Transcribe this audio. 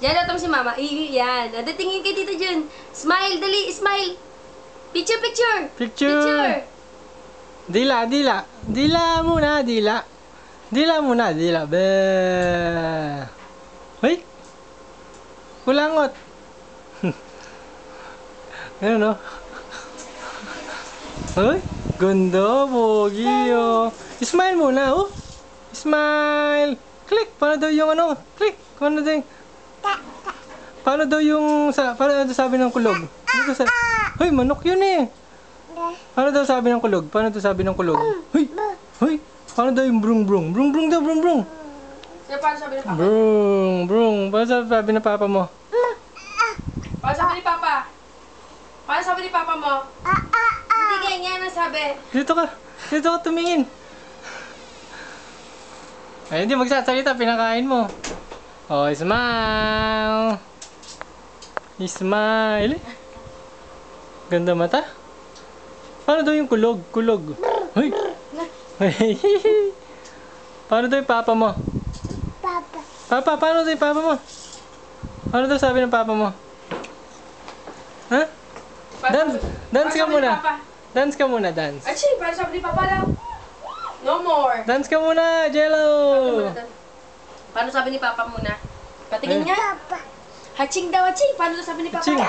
Diyan natin si Mama. Yan. Tingin kay Tita Jun. Smile, dali, smile. Picture, picture. Picture. Dila, dila. Dila muna, dila. Dila muna, dila. Be. Hoy. Kulangot. Ano no? Hoy. Ganda, pogi oh. Smile muna oh. Smile. Click. Paano daw yung ano? Click. Paano daw yung... Paano daw yung... Paano daw sabi ng kulog? Ano daw sabi? Hoy, manok yun eh. Paano daw sabi ng kulog? Paano daw sabi ng kulog? Hoy! Hoy! Paano daw yung brung brung? Brung brung daw, brung brung. Paano sabi ng Papa? Brung brung. Paano sabi ng Papa mo? Paano sabi ni Papa? Paano sabi ni Papa mo? Hindi ganyan ang sabi. Dito ka. Dito ka tumingin. Ay, hindi magsasalita. Pinakain mo. Oh, smile. Smile. Ganda mata. Paano daw yung kulog? Kulog. Hoy. Paano daw yung Papa mo? Papa, paano daw yung Papa mo? Ano daw sabi ng Papa mo? Ha? Dance ka muna. Dance ka muna, dance. Aching, paano sabi ni Papa daw? No more. Dance ka muna, Jello. Paano sabi ni Papa muna? Patingin nga. Haching daw, haching. Paano sabi ni Papa? Haching.